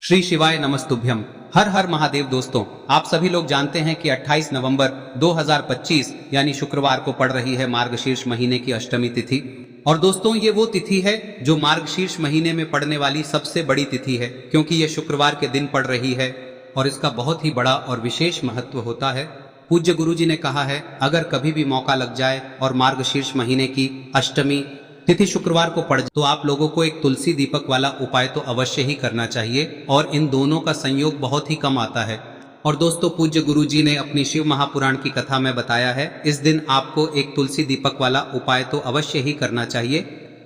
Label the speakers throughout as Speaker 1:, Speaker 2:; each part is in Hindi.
Speaker 1: श्री शिवाय नमस्तुभ्यम। हर हर महादेव। दोस्तों, आप सभी लोग जानते हैं कि 28 नवंबर 2025 यानी शुक्रवार को पड़ रही है मार्गशीर्ष महीने की अष्टमी तिथि। और दोस्तों, ये वो तिथि है जो मार्गशीर्ष महीने में पड़ने वाली सबसे बड़ी तिथि है, क्योंकि ये शुक्रवार के दिन पड़ रही है और इसका बहुत ही बड़ा और विशेष महत्व होता है। पूज्य गुरु जी ने कहा है, अगर कभी भी मौका लग जाए और मार्गशीर्ष महीने की अष्टमी तिथि शुक्रवार को पड़ जाए तो आप लोगों को एक तुलसी दीपक वाला उपाय तो अवश्य ही करना चाहिए, और इन दोनों का संयोग बहुत ही कम आता है। और दोस्तों, पूज्य गुरु जी ने अपनी शिव महापुराण की कथा में बताया है, इस दिन आपको एक तुलसी दीपक वाला उपाय तो अवश्य ही करना चाहिए,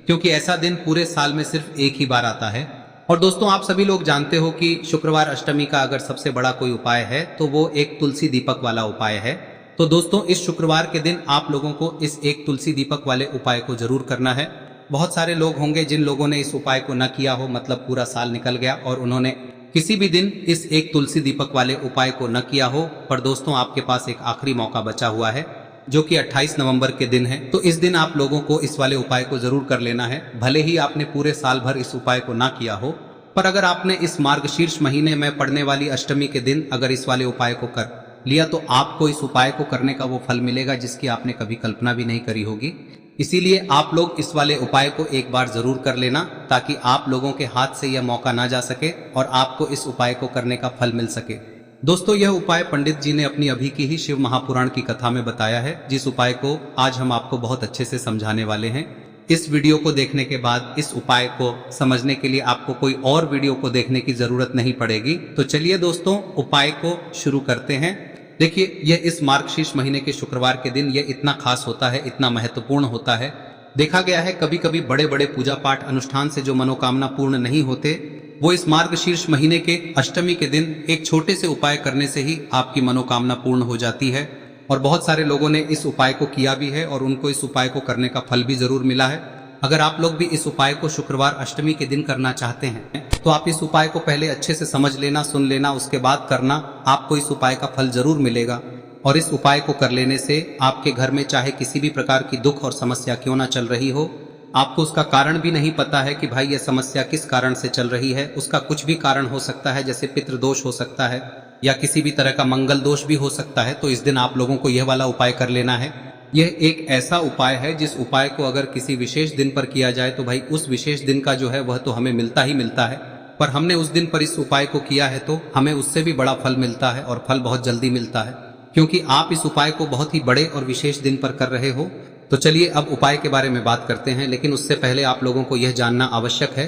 Speaker 1: क्योंकि ऐसा दिन पूरे साल में सिर्फ एक ही बार आता है। और दोस्तों, आप सभी लोग जानते हो कि शुक्रवार अष्टमी का अगर सबसे बड़ा कोई उपाय है तो वो एक तुलसी दीपक वाला उपाय है। तो दोस्तों, इस शुक्रवार के दिन आप लोगों को इस एक तुलसी दीपक वाले उपाय को जरूर करना है। बहुत सारे लोग होंगे जिन लोगों ने इस उपाय को न किया हो, मतलब पूरा साल निकल गया और उन्होंने किसी भी दिन इस एक तुलसी दीपक वाले उपाय को न किया हो। पर दोस्तों, आपके पास एक आखिरी मौका बचा हुआ है, जो कि 28 नवंबर के दिन है। तो इस दिन आप लोगों को इस वाले उपाय को जरूर कर लेना है। भले ही आपने पूरे साल भर इस उपाय को ना किया हो, पर अगर आपने इस मार्गशीर्ष महीने में पड़ने वाली अष्टमी के दिन अगर इस वाले उपाय को कर लिया तो आपको इस उपाय को करने का वो फल मिलेगा जिसकी आपने कभी कल्पना भी नहीं करी होगी। इसीलिए आप लोग इस वाले उपाय को एक बार जरूर कर लेना, ताकि आप लोगों के हाथ से यह मौका ना जा सके और आपको इस उपाय को करने का फल मिल सके। दोस्तों, यह उपाय पंडित जी ने अपनी अभी की ही शिव महापुराण की कथा में बताया है, जिस उपाय को आज हम आपको बहुत अच्छे से समझाने वाले हैं। इस वीडियो को देखने के बाद इस उपाय को समझने के लिए आपको कोई और वीडियो को देखने की जरूरत नहीं पड़ेगी। तो चलिए दोस्तों, उपाय को शुरू करते हैं। देखिए, यह इस मार्गशीर्ष महीने के शुक्रवार के दिन यह इतना खास होता है, इतना महत्वपूर्ण होता है। देखा गया है कभी कभी बड़े बड़े पूजा पाठ अनुष्ठान से जो मनोकामना पूर्ण नहीं होते, वो इस मार्गशीर्ष महीने के अष्टमी के दिन एक छोटे से उपाय करने से ही आपकी मनोकामना पूर्ण हो जाती है। और बहुत सारे लोगों ने इस उपाय को किया भी है और उनको इस उपाय को करने का फल भी जरूर मिला है। अगर आप लोग भी इस उपाय को शुक्रवार अष्टमी के दिन करना चाहते हैं तो आप इस उपाय को पहले अच्छे से समझ लेना, सुन लेना, उसके बाद करना। आपको इस उपाय का फल जरूर मिलेगा। और इस उपाय को कर लेने से आपके घर में चाहे किसी भी प्रकार की दुख और समस्या क्यों ना चल रही हो, आपको उसका कारण भी नहीं पता है कि भाई यह समस्या किस कारण से चल रही है, उसका कुछ भी कारण हो सकता है, जैसे पितृदोष हो सकता है या किसी भी तरह का मंगल दोष भी हो सकता है। तो इस दिन आप लोगों को यह वाला उपाय कर लेना है। यह एक ऐसा उपाय है जिस उपाय को अगर किसी विशेष दिन पर किया जाए तो भाई उस विशेष दिन का जो है वह तो हमें मिलता ही मिलता है, पर हमने उस दिन पर इस उपाय को किया है तो हमें उससे भी बड़ा फल मिलता है, और फल बहुत जल्दी मिलता है, क्योंकि आप इस उपाय को बहुत ही बड़े और विशेष दिन पर कर रहे हो। तो चलिए अब उपाय के बारे में बात करते हैं, लेकिन उससे पहले आप लोगों को यह जानना आवश्यक है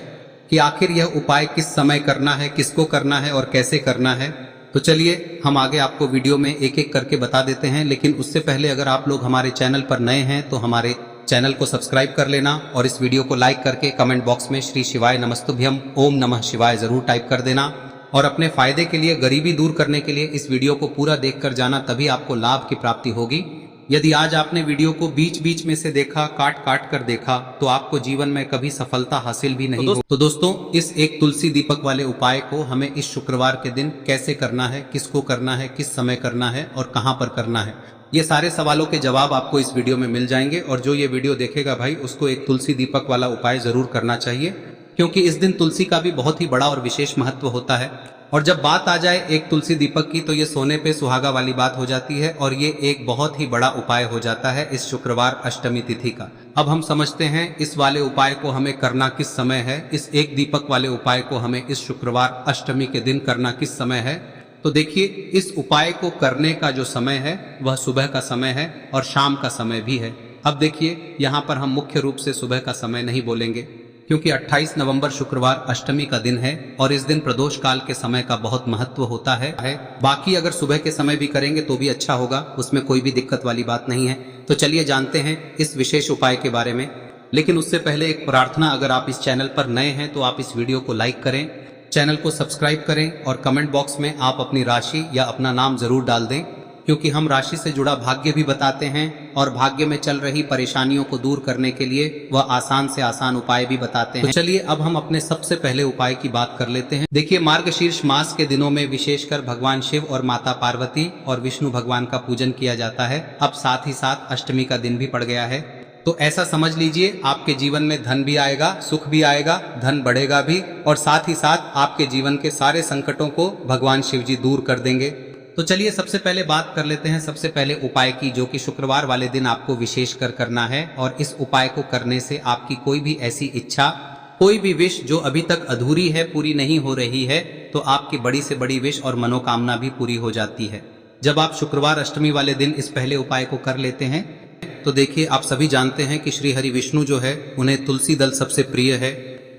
Speaker 1: कि आखिर यह उपाय किस समय करना है, किसको करना है और कैसे करना है। तो चलिए हम आगे आपको वीडियो में एक एक करके बता देते हैं, लेकिन उससे पहले अगर आप लोग हमारे चैनल पर नए हैं तो हमारे चैनल को सब्सक्राइब कर लेना, और इस वीडियो को लाइक करके कमेंट बॉक्स में श्री शिवाय नमस्तुभ्यम ओम नमः शिवाय जरूर टाइप कर देना। और अपने फायदे के लिए, गरीबी दूर करने के लिए इस वीडियो को पूरा देख कर जाना, तभी आपको लाभ की प्राप्ति होगी। यदि आज आपने वीडियो को बीच बीच में से देखा, काट काट कर देखा, तो आपको जीवन में कभी सफलता हासिल भी नहीं होगी। तो दोस्तों, इस एक तुलसी दीपक वाले उपाय को हमें इस शुक्रवार के दिन कैसे करना है, किसको करना है, किस समय करना है और कहां पर करना है, ये सारे सवालों के जवाब आपको इस वीडियो में मिल जाएंगे। और जो ये वीडियो देखेगा भाई, उसको एक तुलसी दीपक वाला उपाय जरूर करना चाहिए, क्योंकि इस दिन तुलसी का भी बहुत ही बड़ा और विशेष महत्व होता है। और जब बात आ जाए एक तुलसी दीपक की, तो ये सोने पे सुहागा वाली बात हो जाती है, और ये एक बहुत ही बड़ा उपाय हो जाता है इस शुक्रवार अष्टमी तिथि का। अब हम समझते हैं इस वाले उपाय को हमें करना किस समय है, इस एक दीपक वाले उपाय को हमें इस शुक्रवार अष्टमी के दिन करना किस समय है। तो देखिए, इस उपाय को करने का जो समय है वह सुबह का समय है और शाम का समय भी है। अब देखिए, यहाँ पर हम मुख्य रूप से सुबह का समय नहीं बोलेंगे, क्योंकि 28 नवंबर शुक्रवार अष्टमी का दिन है और इस दिन प्रदोष काल के समय का बहुत महत्व होता है। बाकी अगर सुबह के समय भी करेंगे तो भी अच्छा होगा, उसमें कोई भी दिक्कत वाली बात नहीं है। तो चलिए जानते हैं इस विशेष उपाय के बारे में। लेकिन उससे पहले एक प्रार्थना, अगर आप इस चैनल पर नए हैं तो आप इस वीडियो को लाइक करें, चैनल को सब्सक्राइब करें, और कमेंट बॉक्स में आप अपनी राशि या अपना नाम जरूर डाल दें, क्योंकि हम राशि से जुड़ा भाग्य भी बताते हैं और भाग्य में चल रही परेशानियों को दूर करने के लिए वह आसान से आसान उपाय भी बताते हैं। तो चलिए अब हम अपने सबसे पहले उपाय की बात कर लेते हैं। देखिए, मार्गशीर्ष मास के दिनों में विशेषकर भगवान शिव और माता पार्वती और विष्णु भगवान का पूजन किया जाता है। अब साथ ही साथ अष्टमी का दिन भी पड़ गया है, तो ऐसा समझ लीजिए आपके जीवन में धन भी आएगा, सुख भी आएगा, धन बढ़ेगा भी, और साथ ही साथ आपके जीवन के सारे संकटों को भगवान शिव जी दूर कर देंगे। तो चलिए सबसे पहले बात कर लेते हैं सबसे पहले उपाय की, जो कि शुक्रवार वाले दिन आपको विशेष कर करना है। और इस उपाय को करने से आपकी कोई भी ऐसी इच्छा, कोई भी विश जो अभी तक अधूरी है, पूरी नहीं हो रही है, तो आपकी बड़ी से बड़ी विश और मनोकामना भी पूरी हो जाती है जब आप शुक्रवार अष्टमी वाले दिन इस पहले उपाय को कर लेते हैं। तो देखिए, आप सभी जानते हैं कि श्री हरि विष्णु जो है उन्हें तुलसी दल सबसे प्रिय है।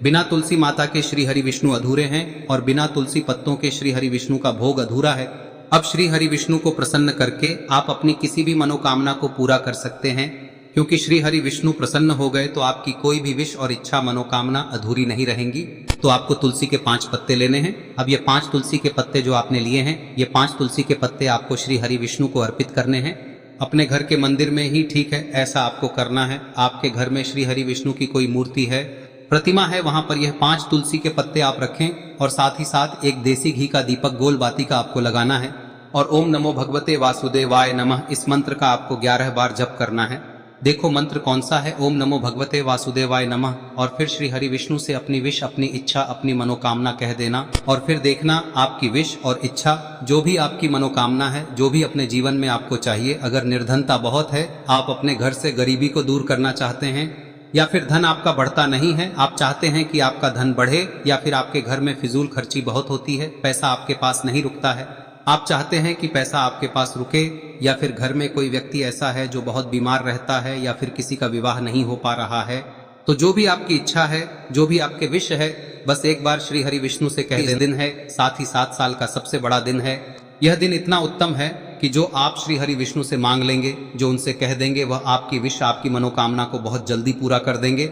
Speaker 1: बिना तुलसी माता के श्री हरि विष्णु अधूरे हैं और बिना तुलसी पत्तों के श्री हरि विष्णु का भोग अधूरा है। अब श्री हरि विष्णु को प्रसन्न करके आप अपनी किसी भी मनोकामना को पूरा कर सकते हैं, क्योंकि श्री हरि विष्णु प्रसन्न हो गए तो आपकी कोई भी विश और इच्छा मनोकामना अधूरी नहीं रहेंगी। तो आपको तुलसी के 5 पत्ते लेने हैं। अब ये 5 तुलसी के पत्ते जो आपने लिए हैं, ये 5 तुलसी के पत्ते आपको श्री हरि विष्णु को अर्पित करने हैं। अपने घर के मंदिर में ही ठीक है, ऐसा आपको करना है। आपके घर में श्री हरि विष्णु की कोई मूर्ति है, प्रतिमा है, वहां पर यह 5 तुलसी के पत्ते आप रखें और साथ ही साथ एक देसी घी का दीपक गोल बाती का आपको लगाना है और ओम नमो भगवते वासुदेवाय नमः इस मंत्र का आपको 11 बार जप करना है। देखो मंत्र कौन सा है, ओम नमो भगवते वासुदेवाय नमः, और फिर श्री हरि विष्णु से अपनी विश, अपनी इच्छा, अपनी मनोकामना कह देना और फिर देखना आपकी विश और इच्छा, जो भी आपकी मनोकामना है, जो भी अपने जीवन में आपको चाहिए। अगर निर्धनता बहुत है, आप अपने घर से गरीबी को दूर करना चाहते हैं, या फिर धन आपका बढ़ता नहीं है, आप चाहते हैं कि आपका धन बढ़े, या फिर आपके घर में फिजूल खर्ची बहुत होती है, पैसा आपके पास नहीं रुकता है, आप चाहते हैं कि पैसा आपके पास रुके, या फिर घर में कोई व्यक्ति ऐसा है जो बहुत बीमार रहता है, या फिर किसी का विवाह नहीं हो पा रहा है, तो जो भी आपकी इच्छा है, जो भी आपके विश है, बस एक बार श्री हरि विष्णु से कह दिन है। साथ ही 7 साल का सबसे बड़ा दिन है। यह दिन इतना उत्तम है कि जो आप श्री हरि विष्णु से मांग लेंगे, जो उनसे कह देंगे, वह आपकी विश, आपकी मनोकामना को बहुत जल्दी पूरा कर देंगे।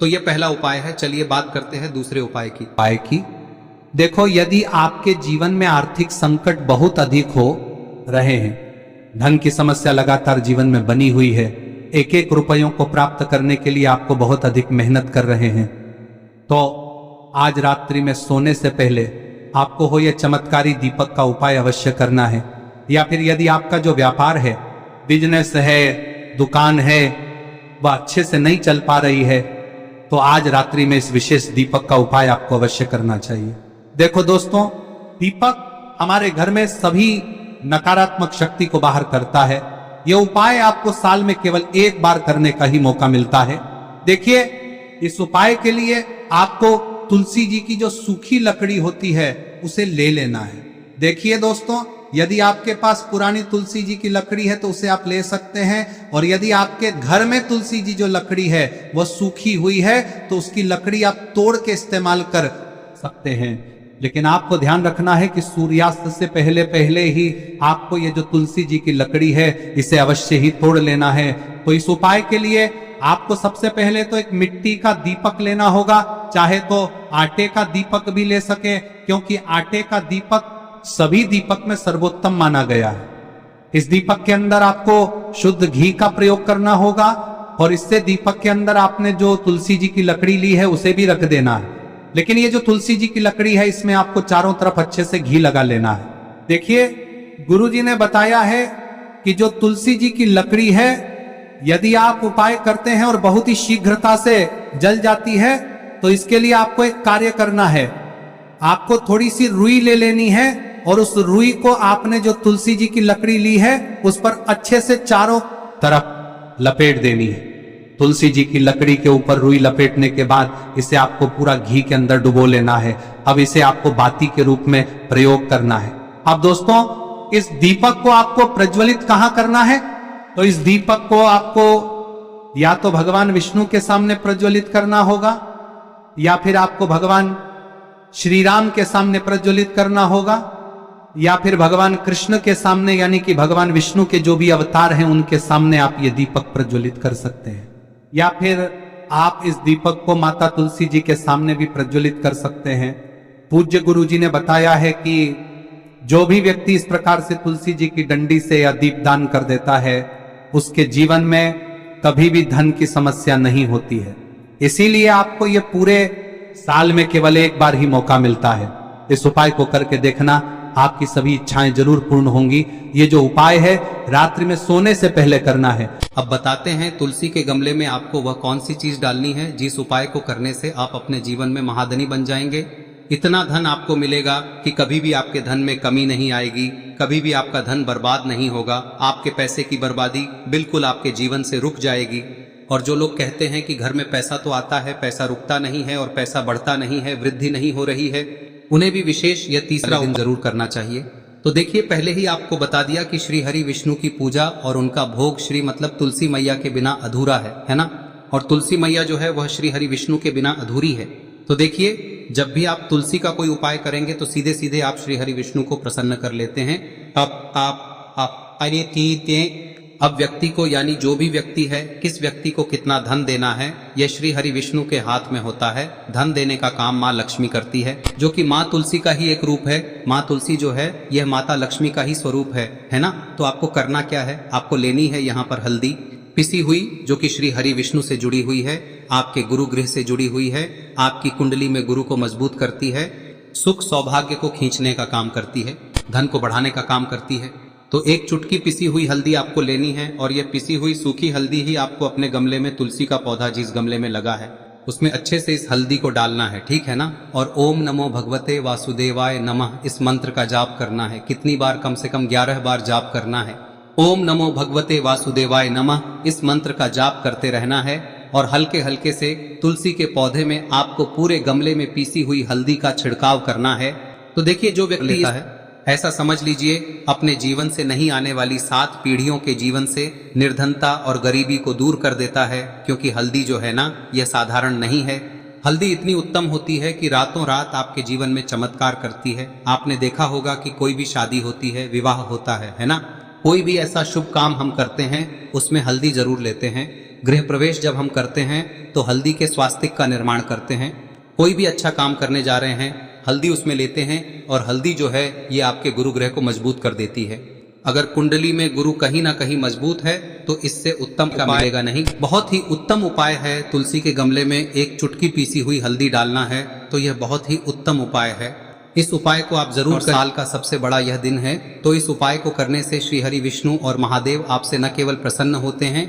Speaker 1: तो यह पहला उपाय है। चलिए बात करते हैं दूसरे उपाय की।
Speaker 2: देखो, यदि आपके जीवन में आर्थिक संकट बहुत अधिक हो रहे हैं, धन की समस्या लगातार जीवन में बनी हुई है, एक एक रुपयों को प्राप्त करने के लिए आपको बहुत अधिक मेहनत कर रहे हैं, तो आज रात्रि में सोने से पहले आपको हो यह चमत्कारी दीपक का उपाय अवश्य करना है। या फिर यदि आपका जो व्यापार है, बिजनेस है, दुकान है, वह अच्छे से नहीं चल पा रही है, तो आज रात्रि में इस विशेष दीपक का उपाय आपको अवश्य करना चाहिए। देखो दोस्तों, दीपक हमारे घर में सभी नकारात्मक शक्ति को बाहर करता है। यह उपाय आपको साल में केवल 1 बार करने का ही मौका मिलता है। देखिए, इस उपाय के लिए आपको तुलसी जी की जो सूखी लकड़ी होती है उसे ले लेना है। देखिए दोस्तों, यदि आपके पास पुरानी तुलसी जी की लकड़ी है तो उसे आप ले सकते हैं, और यदि आपके घर में तुलसी जी जो लकड़ी है वह सूखी हुई है तो उसकी लकड़ी आप तोड़ के इस्तेमाल कर सकते हैं। लेकिन आपको ध्यान रखना है कि सूर्यास्त से पहले पहले ही आपको ये जो तुलसी जी की लकड़ी है इसे अवश्य ही तोड़ लेना है। तो इस उपाय के लिए आपको सबसे पहले तो एक मिट्टी का दीपक लेना होगा, चाहे तो आटे का दीपक भी ले सके, क्योंकि आटे का दीपक सभी दीपक में सर्वोत्तम माना गया है। इस दीपक के अंदर आपको शुद्ध घी का प्रयोग करना होगा, और इससे दीपक के अंदर आपने जो तुलसी जी की लकड़ी ली है उसे भी रख देना है। लेकिन ये जो तुलसी जी की लकड़ी है, इसमें आपको चारों तरफ अच्छे से घी लगा लेना है। देखिए, गुरुजी ने बताया है कि जो तुलसी जी की लकड़ी है, यदि आप उपाय करते हैं और बहुत ही शीघ्रता से जल जाती है, तो इसके लिए आपको एक कार्य करना है। आपको थोड़ी सी रुई ले लेनी है और उस रुई को आपने जो तुलसी जी की लकड़ी ली है उस पर अच्छे से चारों तरफ लपेट देनी है। तुलसी जी की लकड़ी के ऊपर रुई लपेटने के बाद इसे आपको पूरा घी के अंदर डुबो लेना है। अब इसे आपको बाती के रूप में प्रयोग करना है। अब दोस्तों, इस दीपक को आपको प्रज्वलित कहां करना है? तो इस दीपक को आपको या तो भगवान विष्णु के सामने प्रज्वलित करना होगा, या फिर आपको भगवान श्री राम के सामने प्रज्वलित करना होगा, या फिर भगवान कृष्ण के सामने, यानी कि भगवान विष्णु के जो भी अवतार हैं उनके सामने आप ये दीपक प्रज्वलित कर सकते हैं। या फिर आप इस दीपक को माता तुलसी जी के सामने भी प्रज्वलित कर सकते हैं। पूज्य गुरु जी ने बताया है कि जो भी व्यक्ति इस प्रकार से तुलसी जी की डंडी से या दीपदान कर देता है, उसके जीवन में कभी भी धन की समस्या नहीं होती है। इसीलिए आपको ये पूरे साल में केवल 1 बार ही मौका मिलता है। इस उपाय को करके देखना, आपकी सभी इच्छाएं जरूर पूर्ण होंगी। ये जो उपाय है रात्रि में सोने से पहले करना है।
Speaker 1: अब बताते हैं तुलसी के गमले में आपको वह कौन सी चीज डालनी है जिस उपाय को करने से आप अपने जीवन में महाधनी बन जाएंगे। इतना धन आपको मिलेगा कि कभी भी आपके धन में कमी नहीं आएगी, कभी भी आपका धन बर्बाद नहीं होगा। आपके पैसे की बर्बादी बिल्कुल आपके जीवन से रुक जाएगी। और जो लोग कहते हैं कि घर में पैसा तो आता है, पैसा रुकता नहीं है और पैसा बढ़ता नहीं है, वृद्धि नहीं हो रही है, उन्हें भी विशेष यह तीसरा दिन जरूर करना चाहिए। तो देखिए, पहले ही आपको बता दिया कि श्री हरि विष्णु की पूजा और उनका भोग श्री मतलब तुलसी मैया के बिना अधूरा है ना। और तुलसी मैया जो है वह श्री हरि विष्णु के बिना अधूरी है। तो देखिए, जब भी आप तुलसी का कोई उपाय करेंगे तो सीधे सीधे आप श्री हरि विष्णु को प्रसन्न कर लेते हैं। अब व्यक्ति को, यानी जो भी व्यक्ति है, किस व्यक्ति को कितना धन देना है, यह श्री हरि विष्णु के हाथ में होता है। धन देने का काम माँ लक्ष्मी करती है, जो कि माँ तुलसी का ही एक रूप है। माँ तुलसी जो है यह माता लक्ष्मी का ही स्वरूप है ना। तो आपको करना क्या है, आपको लेनी है यहाँ पर हल्दी पिसी हुई, जो कि श्री हरि विष्णु से जुड़ी हुई है, आपके गुरु गृह से जुड़ी हुई है, आपकी कुंडली में गुरु को मजबूत करती है, सुख सौभाग्य को खींचने का काम करती है, धन को बढ़ाने का काम करती है। तो एक चुटकी पिसी हुई हल्दी आपको लेनी है और यह पिसी हुई सूखी हल्दी ही आपको अपने गमले में, तुलसी का पौधा जिस गमले में लगा है उसमें अच्छे से इस हल्दी को डालना है, ठीक है ना। और ओम नमो भगवते वासुदेवाय नमः इस मंत्र का जाप करना है। कितनी बार? कम से कम 11 बार जाप करना है। ओम नमो भगवते वासुदेवाय नमः इस मंत्र का जाप करते रहना है और हल्के हल्के से तुलसी के पौधे में आपको पूरे गमले में पीसी हुई हल्दी का छिड़काव करना है। तो देखिए, जो व्यक्ति लेता है, ऐसा समझ लीजिए अपने जीवन से नहीं आने वाली 7 पीढ़ियों के जीवन से निर्धनता और गरीबी को दूर कर देता है। क्योंकि हल्दी जो है ना, यह साधारण नहीं है। हल्दी इतनी उत्तम होती है कि रातों रात आपके जीवन में चमत्कार करती है। आपने देखा होगा कि कोई भी शादी होती है, विवाह होता है ना, कोई भी ऐसा शुभ काम हम करते हैं उसमें हल्दी जरूर लेते हैं। गृह प्रवेश जब हम करते हैं तो हल्दी के स्वास्तिक का निर्माण करते हैं। कोई भी अच्छा काम करने जा रहे हैं, हल्दी उसमें लेते हैं और हल्दी जो है ये आपके गुरु ग्रह को मजबूत कर देती है। अगर कुंडली में गुरु कहीं ना कहीं मजबूत है तो इससे उत्तम का मिलेगा नहीं। बहुत ही उत्तम उपाय है। तुलसी के गमले में एक चुटकी पीसी हुई हल्दी डालना है, तो यह बहुत ही उत्तम उपाय है। इस उपाय को आप जरूर करें। साल का सबसे बड़ा यह दिन है, तो इस उपाय को करने से श्री हरि विष्णु और महादेव आपसे न केवल प्रसन्न होते हैं,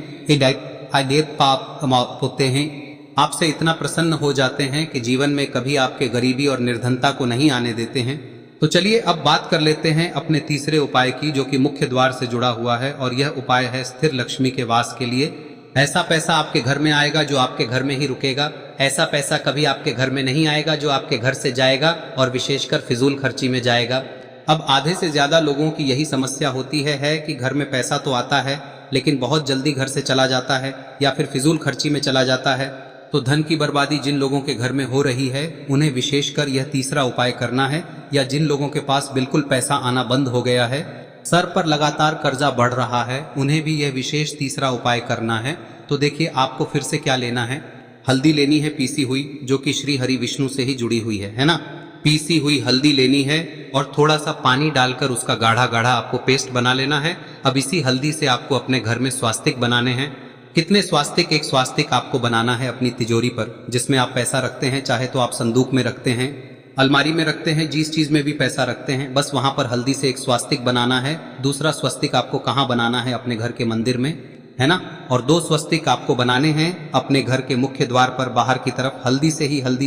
Speaker 1: पाप होते हैं, आपसे इतना प्रसन्न हो जाते हैं कि जीवन में कभी आपके गरीबी और निर्धनता को नहीं आने देते हैं। तो चलिए अब बात कर लेते हैं अपने तीसरे उपाय की, जो कि मुख्य द्वार से जुड़ा हुआ है। और यह उपाय है स्थिर लक्ष्मी के वास के लिए। ऐसा पैसा आपके घर में आएगा जो आपके घर में ही रुकेगा। ऐसा पैसा कभी आपके घर में नहीं आएगा जो आपके घर से जाएगा और विशेषकर फिजूल खर्ची में जाएगा। अब आधे से ज्यादा लोगों की यही समस्या होती है कि घर में पैसा तो आता है लेकिन बहुत जल्दी घर से चला जाता है या फिर फिजूल खर्ची में चला जाता है। तो धन की बर्बादी जिन लोगों के घर में हो रही है उन्हें विशेषकर यह तीसरा उपाय करना है। या जिन लोगों के पास बिल्कुल पैसा आना बंद हो गया है, सर पर लगातार कर्जा बढ़ रहा है, उन्हें भी यह विशेष तीसरा उपाय करना है। तो देखिए, आपको फिर से क्या लेना है, हल्दी लेनी है पीसी हुई, जो कि श्री हरि विष्णु से ही जुड़ी हुई है ना। पीसी हुई हल्दी लेनी है और थोड़ा सा पानी डालकर उसका गाढ़ा गाढ़ा आपको पेस्ट बना लेना है। अब इसी हल्दी से आपको अपने घर में स्वास्तिक बनाने हैं। कितने स्वास्तिक? एक स्वास्तिक आपको बनाना है अपनी तिजोरी पर, जिसमें आप पैसा रखते हैं। चाहे तो आप संदूक में रखते हैं, अलमारी में रखते हैं, जिस चीज में भी पैसा रखते हैं, बस वहां पर हल्दी से एक स्वास्तिक बनाना है। दूसरा स्वस्तिक आपको कहाँ बनाना है? अपने घर के मंदिर में, है ना। और 2 स्वस्तिक आपको बनाने हैं अपने घर के मुख्य द्वार पर बाहर की तरफ। हल्दी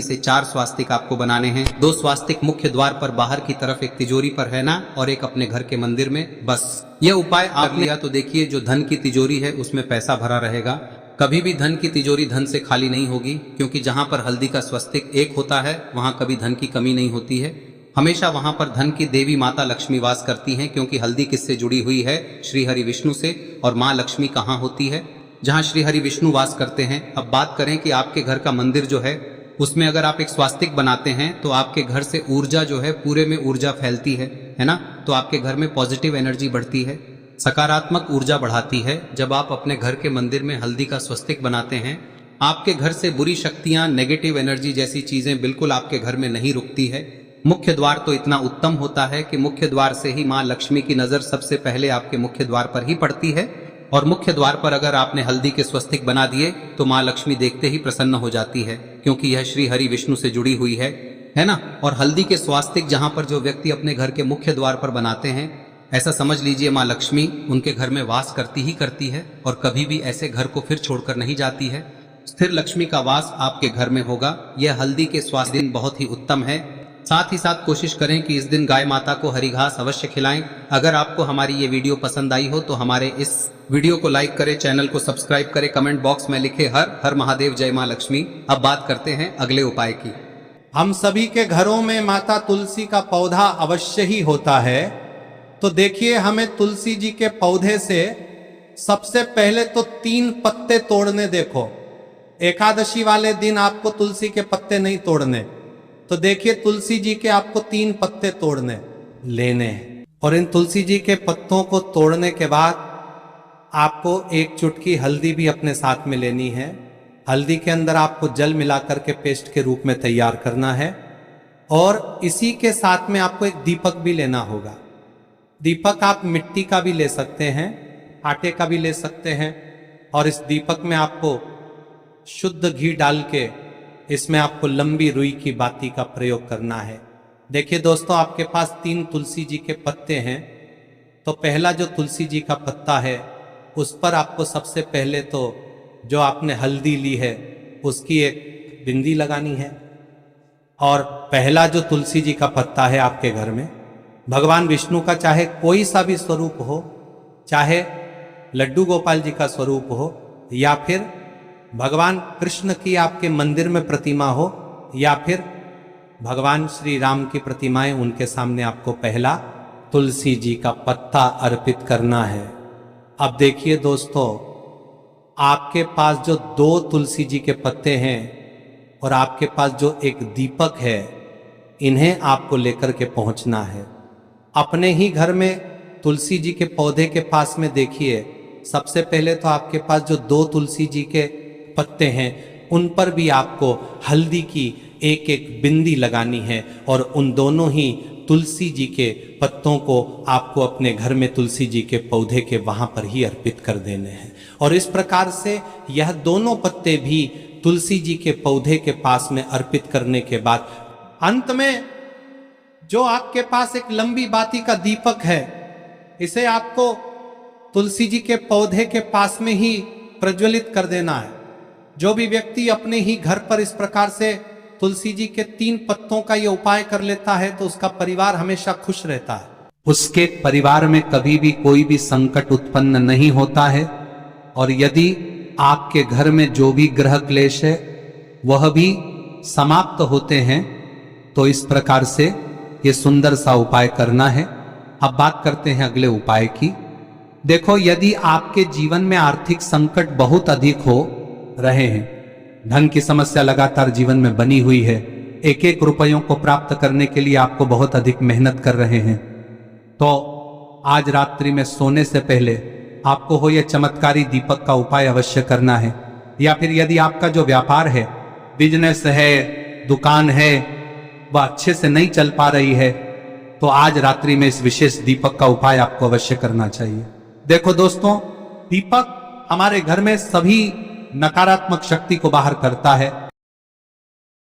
Speaker 1: से 4 स्वास्तिक आपको बनाने हैं। 2 स्वास्तिक मुख्य द्वार पर बाहर की तरफ, एक तिजोरी पर, है ना, और एक अपने घर के मंदिर में। बस यह उपाय आप लिया तो देखिए, जो धन की तिजोरी है उसमें पैसा भरा रहेगा। कभी भी धन की तिजोरी धन से खाली नहीं होगी, क्योंकि जहां पर हल्दी का स्वस्तिक एक होता है वहां कभी धन की कमी नहीं होती है। हमेशा वहां पर धन की देवी माता लक्ष्मी वास करती हैं, क्योंकि हल्दी किससे जुड़ी हुई है? श्री हरि विष्णु से। और माँ लक्ष्मी कहाँ होती है? जहाँ श्री हरि विष्णु वास करते हैं। अब बात करें कि आपके घर का मंदिर जो है उसमें अगर आप एक स्वास्तिक बनाते हैं तो आपके घर से ऊर्जा जो है, पूरे में ऊर्जा फैलती है ना। तो आपके घर में पॉजिटिव एनर्जी बढ़ती है, सकारात्मक ऊर्जा बढ़ाती है। जब आप अपने घर के मंदिर में हल्दी का स्वस्तिक बनाते हैं, आपके घर से बुरी शक्तियां, नेगेटिव एनर्जी जैसी चीजें बिल्कुल आपके घर में नहीं रुकती है। मुख्य द्वार तो इतना उत्तम होता है कि मुख्य द्वार से ही माँ लक्ष्मी की नजर सबसे पहले आपके मुख्य द्वार पर ही पड़ती है। और मुख्य द्वार पर अगर आपने हल्दी के स्वस्तिक बना दिए तो माँ लक्ष्मी देखते ही प्रसन्न हो जाती है, क्योंकि यह श्री हरि विष्णु से जुड़ी हुई है ना। और हल्दी के स्वास्तिक जहां पर जो व्यक्ति अपने घर के मुख्य द्वार पर बनाते हैं, ऐसा समझ लीजिए माँ लक्ष्मी उनके घर में वास करती ही करती है और कभी भी ऐसे घर को फिर छोड़कर नहीं जाती है। स्थिर लक्ष्मी का वास आपके घर में होगा। यह हल्दी के स्वास्थ्य दिन बहुत ही उत्तम है। साथ ही साथ कोशिश करें कि इस दिन गाय माता को हरी घास अवश्य खिलाएं। अगर आपको हमारी ये वीडियो पसंद आई हो तो हमारे इस वीडियो को लाइक करें, चैनल को सब्सक्राइब करें, कमेंट बॉक्स में लिखे हर हर महादेव, जय माँ लक्ष्मी। अब बात करते हैं अगले उपाय की।
Speaker 2: हम सभी के घरों में माता तुलसी का पौधा अवश्य ही होता है। तो देखिए, हमें तुलसी जी के पौधे से सबसे पहले तो 3 पत्ते तोड़ने। देखो, एकादशी वाले दिन आपको तुलसी के पत्ते नहीं तोड़ने। तो देखिए, तुलसी जी के आपको 3 पत्ते तोड़ने लेने हैं। और इन तुलसी जी के पत्तों को तोड़ने के बाद आपको 1 चुटकी हल्दी भी अपने साथ में लेनी है। हल्दी के अंदर आपको जल मिलाकर के पेस्ट के रूप में तैयार करना है। और इसी के साथ में आपको एक दीपक भी लेना होगा। दीपक आप मिट्टी का भी ले सकते हैं, आटे का भी ले सकते हैं। और इस दीपक में आपको शुद्ध घी डाल के इसमें आपको लंबी रुई की बाती का प्रयोग करना है। देखिए दोस्तों, आपके पास 3 तुलसी जी के पत्ते हैं। तो पहला जो तुलसी जी का पत्ता है उस पर आपको सबसे पहले तो जो आपने हल्दी ली है उसकी एक बिंदी लगानी है। और पहला जो तुलसी जी का पत्ता है आपके घर में, भगवान विष्णु का चाहे कोई सा भी स्वरूप हो, चाहे लड्डू गोपाल जी का स्वरूप हो, या फिर भगवान कृष्ण की आपके मंदिर में प्रतिमा हो, या फिर भगवान श्री राम की प्रतिमाएं, उनके सामने आपको पहला तुलसी जी का पत्ता अर्पित करना है। अब देखिए दोस्तों, आपके पास जो 2 तुलसी जी के पत्ते हैं और आपके पास जो एक दीपक है, इन्हें आपको लेकर के पहुंचना है। अपने ही घर में तुलसी जी के पौधे के पास में देखिए, सबसे पहले तो आपके पास जो 2 तुलसी जी के पत्ते हैं उन पर भी आपको हल्दी की एक एक बिंदी लगानी है। और उन दोनों ही तुलसी जी के पत्तों को आपको अपने घर में तुलसी जी के पौधे के वहां पर ही अर्पित कर देने हैं। और इस प्रकार से यह दोनों पत्ते भी तुलसी जी के पौधे के पास में अर्पित करने के बाद अंत में जो आपके पास एक लंबी बाती का दीपक है, इसे आपको तुलसी जी के पौधे के पास में ही प्रज्वलित कर देना है। जो भी व्यक्ति अपने ही घर पर इस प्रकार से तुलसी जी के 3 पत्तों का यह उपाय कर लेता है तो उसका परिवार हमेशा खुश रहता है। उसके परिवार में कभी भी कोई भी संकट उत्पन्न नहीं होता है। और यदि आपके घर में जो भी ग्रह क्लेश है वह भी समाप्त होते हैं। तो इस प्रकार से ये सुंदर सा उपाय करना है। अब बात करते हैं अगले उपाय की। देखो, यदि आपके जीवन में आर्थिक संकट बहुत अधिक हो रहे हैं, धन की समस्या लगातार जीवन में बनी हुई है, एक एक रुपयों को प्राप्त करने के लिए आपको बहुत अधिक मेहनत कर रहे हैं, तो आज रात्रि में सोने से पहले आपको हो यह चमत्कारी दीपक का उपाय अवश्य करना है। या फिर यदि आपका जो व्यापार है, बिजनेस है, दुकान है, वह अच्छे से नहीं चल पा रही है, तो आज रात्रि में इस विशेष दीपक का उपाय आपको अवश्य करना चाहिए। देखो दोस्तों, दीपक हमारे घर में सभी नकारात्मक शक्ति को बाहर करता है।